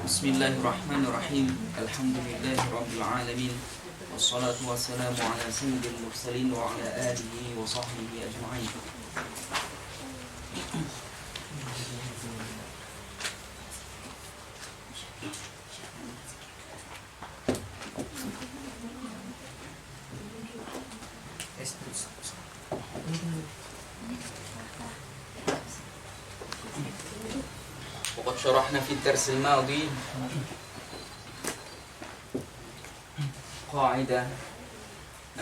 Bismillahirrahmanirrahim. Alhamdulillahirabbil alamin. Wassalatu wassalamu ala sayyidil mursalin wa ala alihi wa sahbihi ajma'in. وقد شرحنا في الدرس الماضي قاعدة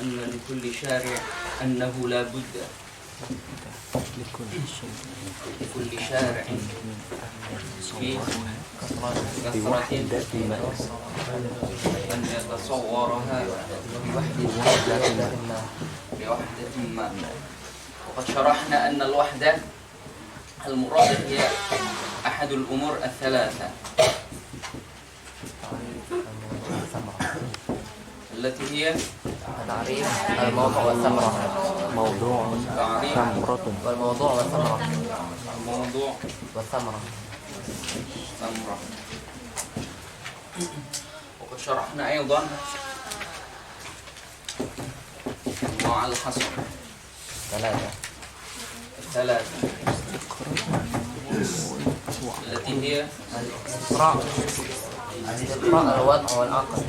أن لكل شارع أنه لا بد لكل شارع في كثرة أن يتصورها بوحدة ما. وقد شرحنا أن الوحدة المراد هي أحد الأمور الثلاثة التي هي تعريف الموضوع والثمرة. تعريف والموضوع والثمرة. الموضوع والثمرة. ثمرة. وقد شرحنا أيضا أنواع الحصر الثلاثة التي هي الاستقراء الوضع والعقل.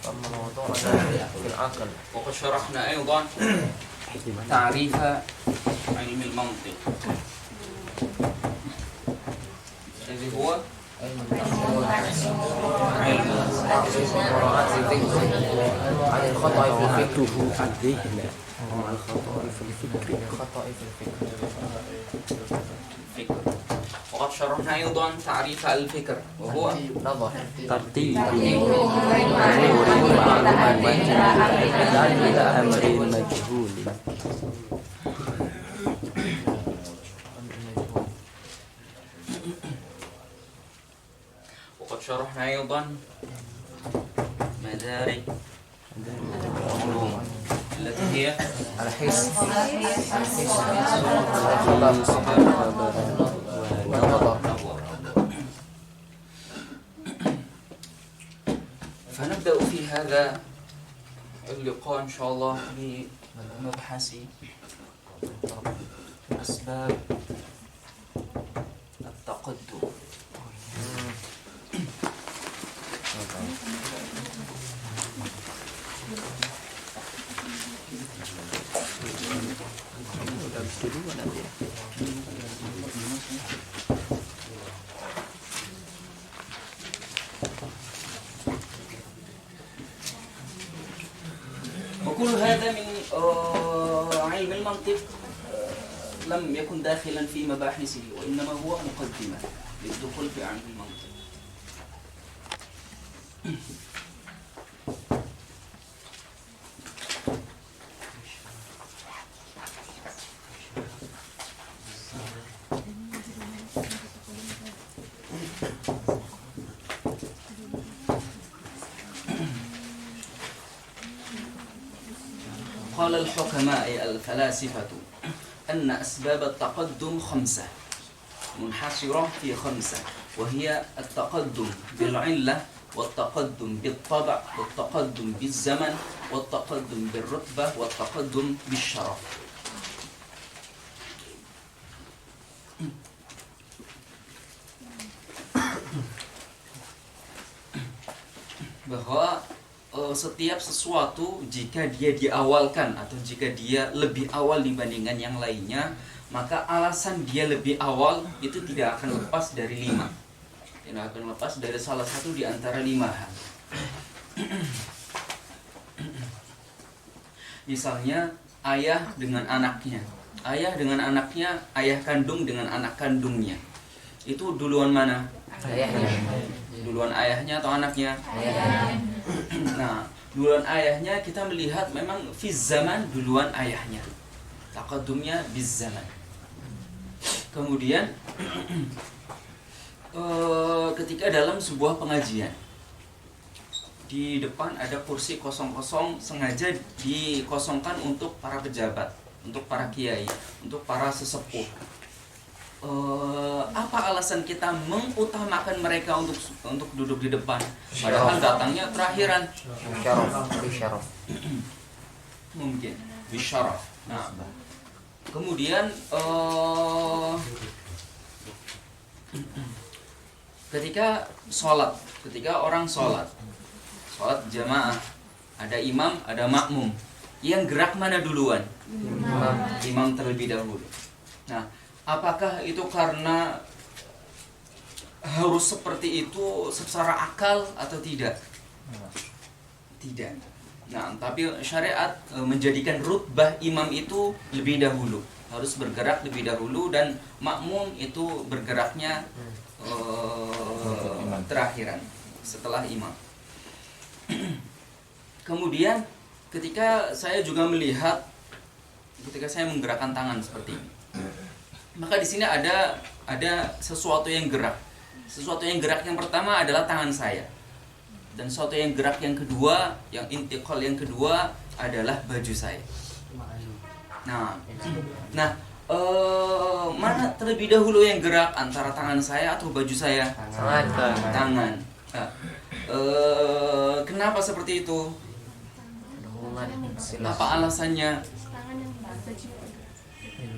الموضوع في العقل. وقد شرحنا أيضا تعريف علم المنطق الذي هو علم مراعاة الذهن عن الخطأ في الفكر. الفكر. وقد شرحنا أيضا تعريف الفكر وهو نظر ترتيب أمور معلومات أمر مجهول. وقد شرحنا أيضا مدارك العلوم التي هي الحس والنظر. فنبدأ في هذا اللقاء إن شاء الله بمبحث أسباب التقدم. وكل هذا من علم المنطق لم يكن داخلا في مباحثه وإنما هو مقدمة للدخول في علم المنطق. قال الحكماء الفلاسفة أن أسباب التقدم 5 منحصرة في 5 وهي التقدم بالعلة والتقدم بالطبع والتقدم بالزمن والتقدم بالرتبة والتقدم بالشرف. Bahwa setiap sesuatu jika dia diawalkan atau jika dia lebih awal dibandingkan yang lainnya, maka alasan dia lebih awal itu tidak akan lepas dari 5. Tidak akan lepas dari salah satu di antara 5 hal. Misalnya ayah dengan anaknya, ayah dengan anaknya, ayah kandung dengan anak kandungnya. Itu duluan mana? Ayahnya. Duluan ayahnya atau anaknya? Nah, duluan ayahnya kita melihat memang fi zaman duluan ayahnya. Taqaddumnya biz zaman. Kemudian ketika dalam sebuah pengajian di depan ada kursi kosong-kosong sengaja dikosongkan untuk para pejabat untuk para kiai, untuk para sesepuh. Apa alasan kita mengutamakan mereka untuk duduk di depan, padahal datangnya terakhiran? Syaraf. Mungkin bisyaraf. Nah, kemudian ketika orang sholat jamaah, ada imam, ada makmum, yang gerak mana duluan? Imam terlebih dahulu. Nah, apakah itu karena harus seperti itu secara akal atau tidak? Tidak. Nah, tapi syariat menjadikan rutbah imam itu lebih dahulu, harus bergerak lebih dahulu, dan makmum itu bergeraknya terakhiran setelah imam. Kemudian ketika saya juga melihat, ketika saya menggerakkan tangan seperti ini, maka di sini ada sesuatu yang gerak. Sesuatu yang gerak yang pertama adalah tangan saya. Dan sesuatu yang gerak yang kedua, yang intiqal yang kedua adalah baju saya. Nah, mana terlebih dahulu yang gerak, antara tangan saya atau baju saya? Tangan. Kenapa seperti itu? Apa alasannya?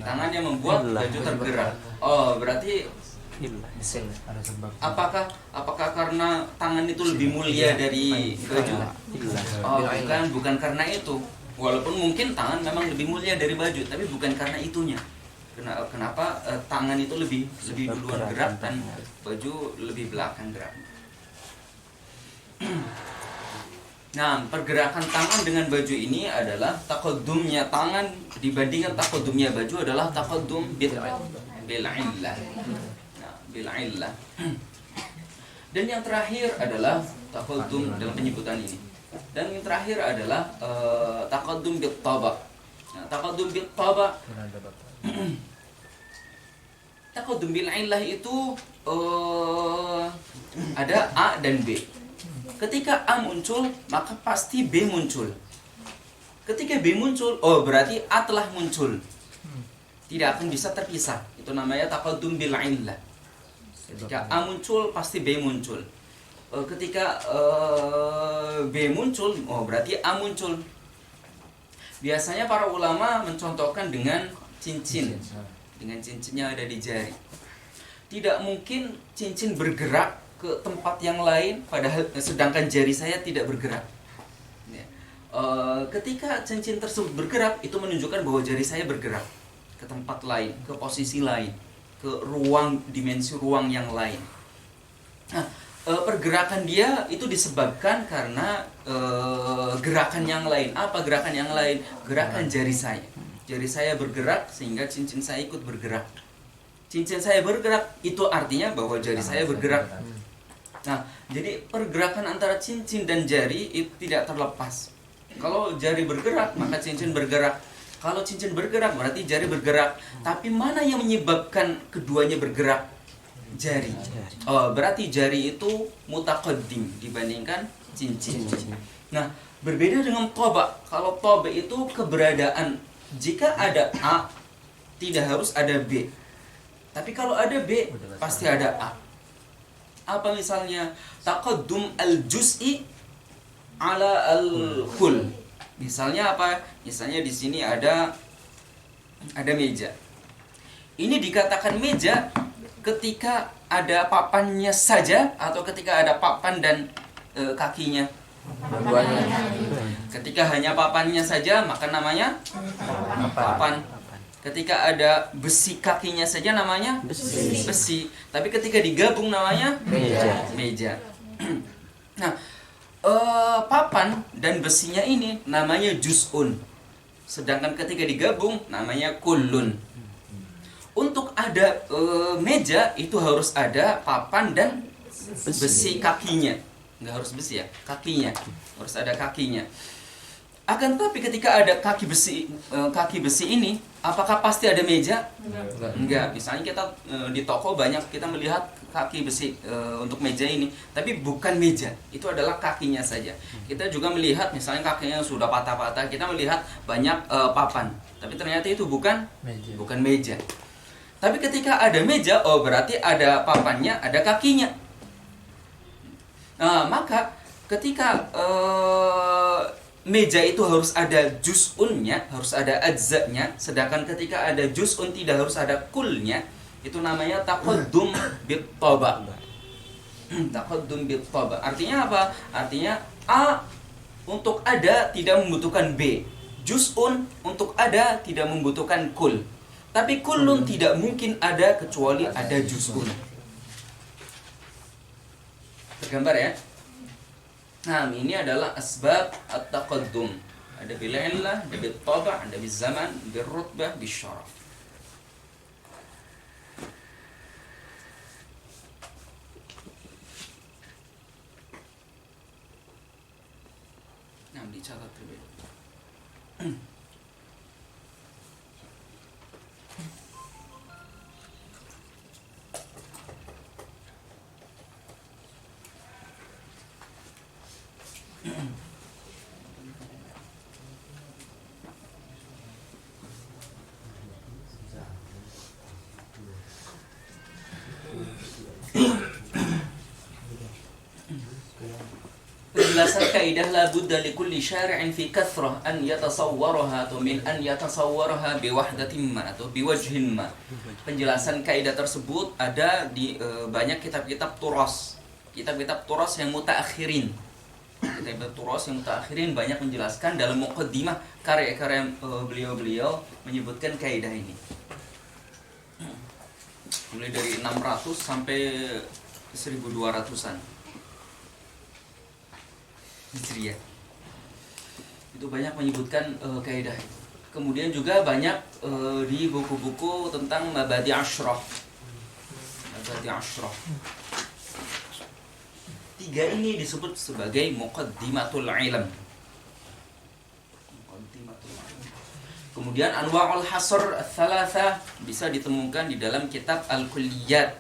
Tangan yang membuat baju tergerak. Oh, berarti apakah karena tangan itu lebih mulia dari baju? Oh, bukan karena itu. Walaupun mungkin tangan memang lebih mulia dari baju, tapi bukan karena itunya. Kenapa tangan itu lebih duluan gerak dan baju lebih belakang gerak? Nah, pergerakan tangan dengan baju ini adalah taqaddumnya tangan dibandingkan taqaddumnya baju adalah taqaddum bil illah. Nah, bil illah. Dan yang terakhir adalah taqaddum dalam penyebutan ini. Dan yang terakhir adalah taqaddum bil taba'. Nah, taqaddum bil taba'. Taqaddum bil illah itu ada A dan B. Ketika A muncul, maka pasti B muncul. Ketika B muncul, oh berarti A telah muncul. Tidak akan bisa terpisah. Itu namanya taqaddum bil illah. Ketika A muncul, pasti B muncul. Ketika B muncul, oh berarti A muncul. Biasanya para ulama mencontohkan dengan cincin. Dengan cincin yang ada di jari. Tidak mungkin cincin bergerak ke tempat yang lain, padahal sedangkan jari saya tidak bergerak. Ya. Ketika cincin tersebut bergerak, itu menunjukkan bahwa jari saya bergerak ke tempat lain, ke posisi lain, ke dimensi ruang yang lain. Nah, pergerakan dia itu disebabkan karena gerakan yang lain. Apa gerakan yang lain? Gerakan jari saya. Jari saya bergerak sehingga cincin saya ikut bergerak. Cincin saya bergerak, itu artinya bahwa jari saya bergerak. Nah, jadi pergerakan antara cincin dan jari itu tidak terlepas. Kalau jari bergerak, maka cincin bergerak. Kalau cincin bergerak, berarti jari bergerak. Tapi mana yang menyebabkan keduanya bergerak? Jari. Oh, berarti jari itu mutaqaddim dibandingkan cincin. Nah, berbeda dengan toba. Kalau toba itu keberadaan. Jika ada A, tidak harus ada B. Tapi kalau ada B, pasti ada A. Apa misalnya? Taqaddum al-juz'i ala al-kull. Misalnya apa? Misalnya di sini ada meja. Ini dikatakan meja ketika ada papannya saja atau ketika ada papan dan kakinya? Ketika hanya papannya saja maka namanya papan. Ketika ada besi kakinya saja namanya besi. Tapi ketika digabung namanya meja. Nah, papan dan besinya ini namanya juz'un. Sedangkan ketika digabung namanya kullun. Untuk ada meja itu harus ada papan dan besi kakinya. Nggak harus besi ya, kakinya. Harus ada kakinya. Akan tetapi ketika ada kaki besi ini, apakah pasti ada meja? Enggak. Misalnya kita di toko banyak kita melihat kaki besi untuk meja ini, tapi bukan meja. Itu adalah kakinya saja. Kita juga melihat misalnya kakinya sudah patah-patah, kita melihat banyak papan, tapi ternyata itu bukan meja. Tapi ketika ada meja, oh berarti ada papannya, ada kakinya. Nah, maka ketika meja itu harus ada juz'unnya, harus ada ajza'nya, sedangkan ketika ada juz'un tidak harus ada kulnya, itu namanya taqaddum bit-taba'. Taqaddum bit-taba'. Artinya apa? Artinya A untuk ada tidak membutuhkan B. Juz'un untuk ada tidak membutuhkan kul. Tapi kullun tidak mungkin ada kecuali ada juz'un. Tergambar ya? Nah, ini adalah asbab at-taqaddum. Ada bil illah, ada bil taba', ada bil zaman, bil rutbah, bil syaraf. Nah, dicatat terlebih dahulu. Penjelasan kaidah la budda li kulli syari'in fi kathrah an yatasawwaraha atau min an yatasawwaraha bi wahdatin ma atau bi wajhin ma. Penjelasan kaidah tersebut ada di banyak kitab-kitab turas. Kitab-kitab turas yang mutaakhirin. Kitab-kitab turas yang mutaakhirin banyak menjelaskan dalam muqaddimah karya-karya beliau-beliau menyebutkan kaidah ini. Mulai dari 600 sampai 1200-an. Hijriah. Itu banyak menyebutkan kaidah. Kemudian juga banyak di buku-buku tentang mabadi asyrah. Mabadi asyrah. Tiga ini disebut sebagai muqaddimatul ilm. Kemudian anwa'ul hasr ats-tsalatsa bisa ditemukan di dalam kitab Al-Kulliyat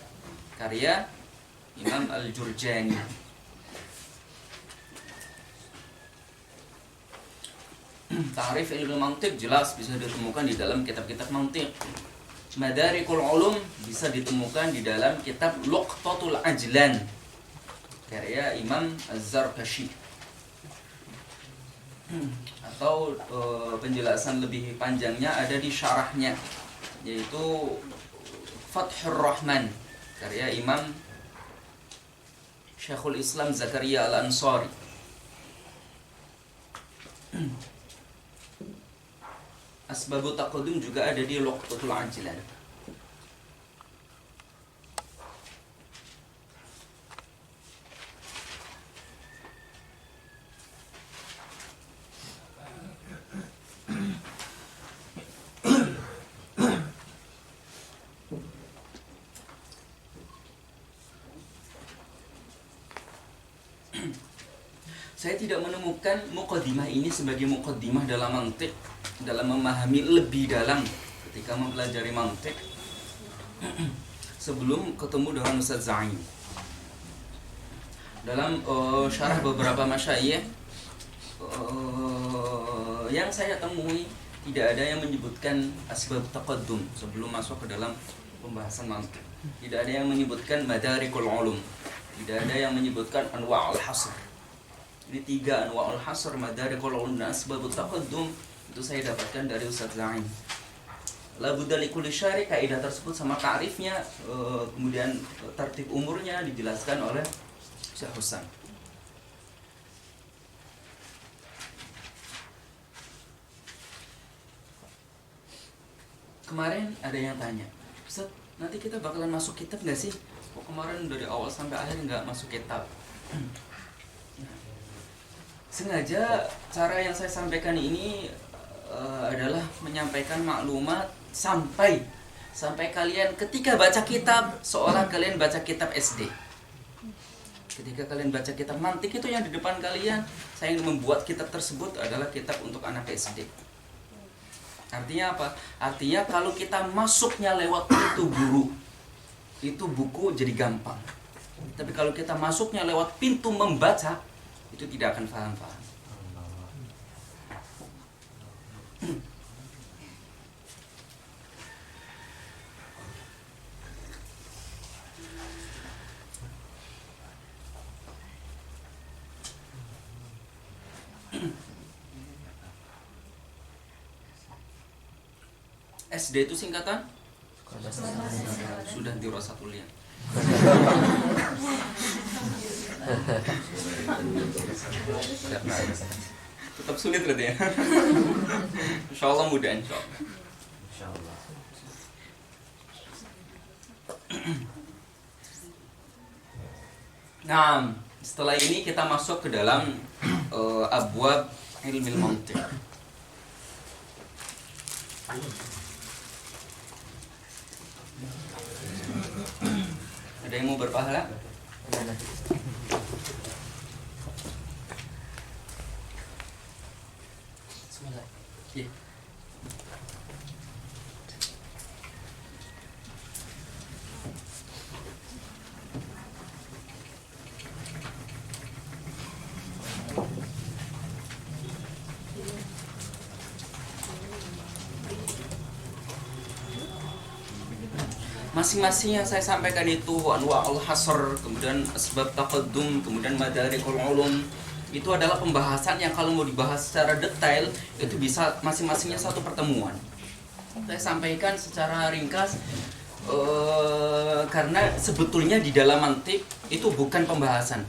karya Imam Al-Jurjani. Ta'rif ilmu mantiq jelas bisa ditemukan di dalam kitab-kitab mantiq. Madarikul ulum bisa ditemukan di dalam kitab Luqtatul Ajlan karya Imam Az-Zarkashi. Atau penjelasan lebih panjangnya ada di syarahnya, yaitu Fathur Rahman karya Imam Syekhul Islam Zakaria Al-Ansari. Asbabut taqaddum juga ada di Luqtatul Ajlan. Saya tidak menemukan muqaddimah ini sebagai muqaddimah dalam mantiq, dalam memahami lebih dalam ketika mempelajari mantiq sebelum ketemu dengan Ustaz Zain. Dalam syarah beberapa masyayikh yang saya temui tidak ada yang menyebutkan asbab taqaddum sebelum masuk ke dalam pembahasan mantiq. Tidak ada yang menyebutkan madarikul ulum. Tidak ada yang menyebutkan anwa'ul hasr. Ini tiga anwa'ul hasr, madarikul ulum dan asbabut taqaddum itu saya dapatkan dari Ustaz Zain. La budda li kulli syari', kaidah tersebut sama ta'rifnya, kemudian tertib umurnya dijelaskan oleh Syekh Husain. Kemarin ada yang tanya, Ustaz, nanti kita bakalan masuk kitab nggak sih? Kok kemarin dari awal sampai akhir nggak masuk kitab? Sengaja cara yang saya sampaikan ini adalah menyampaikan maklumat sampai kalian ketika baca kitab seolah kalian baca kitab SD. Ketika kalian baca kitab mantik itu yang di depan kalian, saya ingin membuat kitab tersebut adalah kitab untuk anak SD. Artinya apa? Artinya kalau kita masuknya lewat pintu guru, itu buku jadi gampang. Tapi kalau kita masuknya lewat pintu membaca, itu tidak akan paham-paham. SD itu singkatan? Sudah dirasatul ya. Tetap sulit berarti ya. Insyaallah mudah insyaallah. Nah, setelah ini kita masuk ke dalam abwab ilmil mantiq. Ada yang mau berpahala? Bismillah. Iya. Masing-masing yang saya sampaikan itu anwa al-hasr, kemudian asbab taqaddum, kemudian madarikul ulum, itu adalah pembahasan yang kalau mau dibahas secara detail itu bisa masing-masingnya satu pertemuan. Saya sampaikan secara ringkas karena sebetulnya di dalam mantik itu bukan pembahasan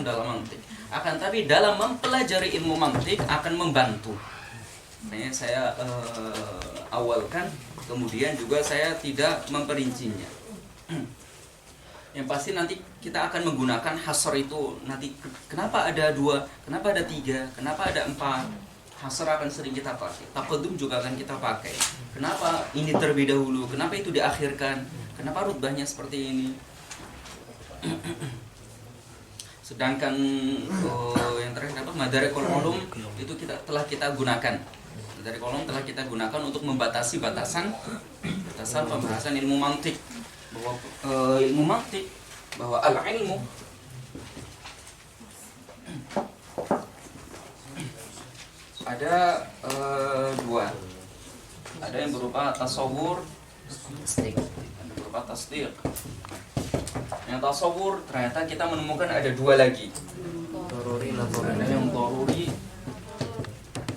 dalam mantik. Akan tapi dalam mempelajari ilmu mantik akan membantu. Makanya saya awalkan, kemudian juga saya tidak memperincinya. Yang pasti nanti kita akan menggunakan hasr itu nanti. Kenapa ada 2, kenapa ada 3, kenapa ada 4? Hasr akan sering kita pakai. Taqaddum juga akan kita pakai. Kenapa ini terlebih dahulu? Kenapa itu diakhirkan? Kenapa rutbahnya seperti ini? Sedangkan yang terakhir apa? Madarikul ulum itu telah kita gunakan. Dari kolom telah kita gunakan untuk membatasi batasan pembahasan ilmu mantik, bahwa ilmu mantik, bahwa al-ilmu ada 2. Ada yang berupa tasawur, ada berupa tasdiq. Yang tasawur ternyata kita menemukan ada 2 lagi. Ada yang daruri,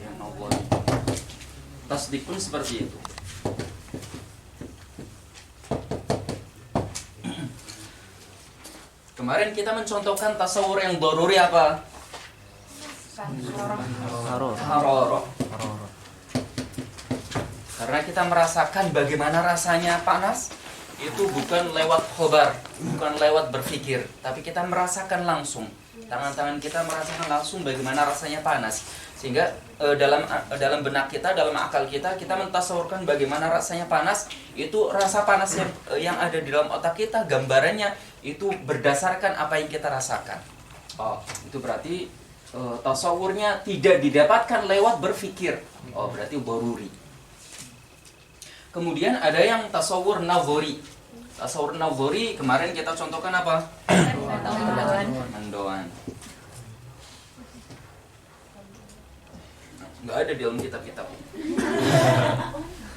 yang nawari. Tasdik pun seperti itu. Kemarin kita mencontohkan tasawur yang daruri apa? Hararah. Karena kita merasakan bagaimana rasanya panas, itu bukan lewat khobar, bukan lewat berpikir, tapi kita merasakan langsung. Tangan-tangan kita merasakan langsung bagaimana rasanya panas. Sehingga dalam benak kita, dalam akal kita mentasawurkan bagaimana rasanya panas. Itu rasa panas yang ada di dalam otak kita, gambarannya itu berdasarkan apa yang kita rasakan. Oh, itu berarti tasawurnya tidak didapatkan lewat berpikir. Oh, berarti daruri. Kemudian ada yang tasawur nazari. Tasawur nazari kemarin kita contohkan apa? Mendoan. Nggak ada di dalam kitab-kitab.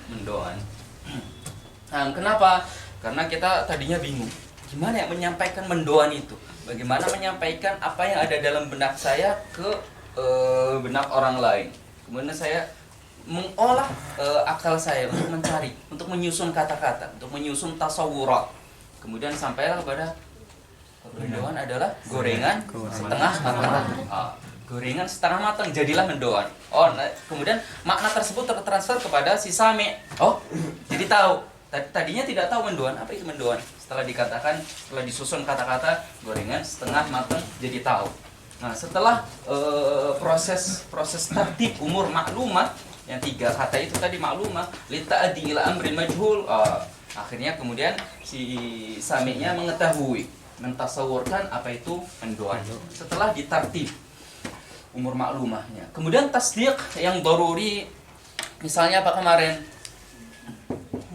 Mendoan. Nah, kenapa? Karena kita tadinya bingung. Gimana ya menyampaikan mendoan itu? Bagaimana menyampaikan apa yang ada dalam benak saya ke benak orang lain? Kemudian saya mengolah akal saya untuk mencari, untuk menyusun kata-kata, untuk menyusun tasawurat. Kemudian sampailah kepada mendoan adalah gorengan setengah matang. Gorengan setengah matang jadilah mendoan. Oh, nah, kemudian makna tersebut tertransfer kepada si sami. Oh, jadi tahu. Tadinya tidak tahu mendoan. Apa itu mendoan? Setelah dikatakan, setelah disusun kata-kata gorengan setengah matang jadi tahu. Nah, setelah proses tertib umur maklumah yang 3 kata itu tadi maklumah lita'adi ila amrin majhul. Akhirnya kemudian si sami'nya mengetahui mentasawurkan apa itu mendoan. Setelah ditartib umur maklumahnya. Kemudian tasdiq yang daruri, misalnya apa kemarin?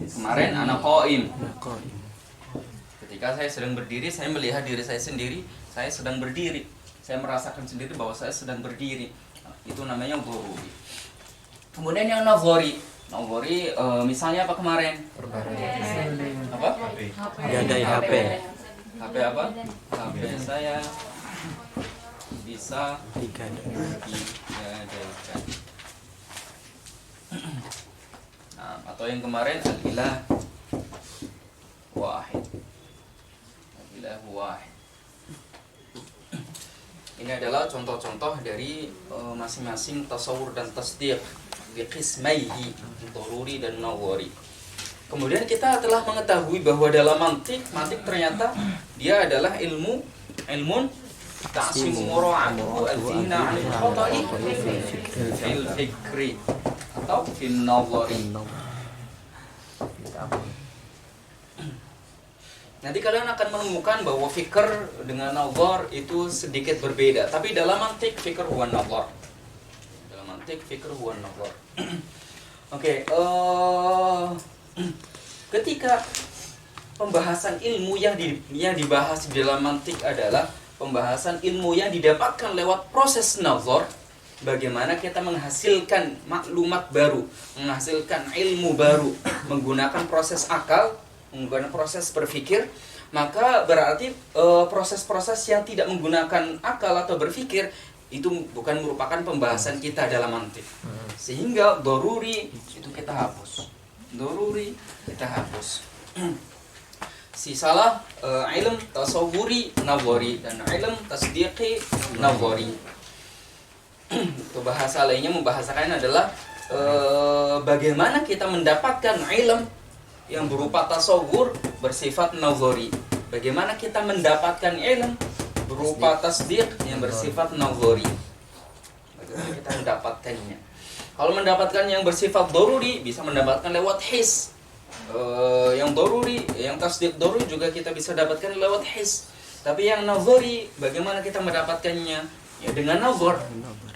Kemarin anak qaim. Ketika saya sedang berdiri, saya melihat diri saya sendiri, saya sedang berdiri. Saya merasakan sendiri bahwa saya sedang berdiri. Nah, itu namanya daruri. Kemudian yang nazari. Nazari misalnya apa kemarin? Apa? Gadai HP. HP apa? HP saya bisa digadaikan. Nah, atau yang kemarin al-ilah wahid. Al-ilah wahid. Ini adalah contoh-contoh dari masing-masing tasawur dan tasdiq bi qismaihi, daruri dan nazari. Kemudian kita telah mengetahui bahwa dalam mantik ternyata dia adalah ilmun ta'simu mura'atuhu al-fina 'anil khata'i fil fikri atau fil nazari. Nanti kalian akan menemukan bahwa fikr dengan nazar itu sedikit berbeda, tapi dalam mantik fikr huwa nazar. Dalam mantik fikr huwa nazar. Oke, ketika pembahasan ilmu yang dibahas di dalam mantik adalah pembahasan ilmu yang didapatkan lewat proses nazar, bagaimana kita menghasilkan maklumat baru, menghasilkan ilmu baru menggunakan proses akal, menggunakan proses berpikir, maka berarti proses-proses yang tidak menggunakan akal atau berpikir itu bukan merupakan pembahasan kita dalam mantik. Sehingga daruri itu kita hapus. Daruri kita hapus. Sisalah ilm tasawuri nazari dan ilm tasdiqi nazari. Itu bahasa lainnya membahasakan adalah bagaimana kita mendapatkan ilm yang berupa tasawur bersifat nazari. Bagaimana kita mendapatkan ilm berupa tasdiq yang bersifat nazari. Bagaimana kita mendapatkannya? Kalau mendapatkan yang bersifat daruri bisa mendapatkan lewat his. Yang daruri, yang tasdiq daruri juga kita bisa dapatkan lewat his. Tapi yang nazari, bagaimana kita mendapatkannya? Ya dengan nazar,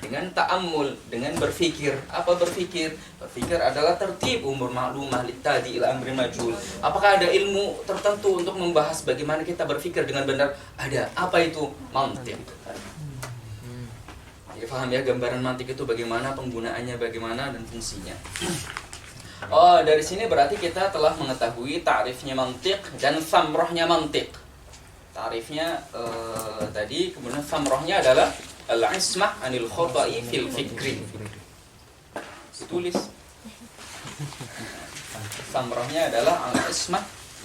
dengan ta'ammul, dengan berfikir. Apa berfikir? Berfikir adalah tertib umur maklumah litadi ila amri majhul. Apakah ada ilmu tertentu untuk membahas bagaimana kita berfikir dengan benar? Ada. Apa itu? Mantik. Ya, paham ya gambaran mantik itu bagaimana, penggunaannya bagaimana, dan fungsinya. Oh, dari sini berarti kita telah mengetahui ta'rifnya mantik dan samrohnya mantik. Ta'rifnya tadi, kemudian samrohnya adalah al-ismah anil khata'i fil fikri. Tulis. Samrohnya adalah al-ismah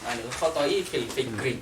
anil khata'i fil fikri.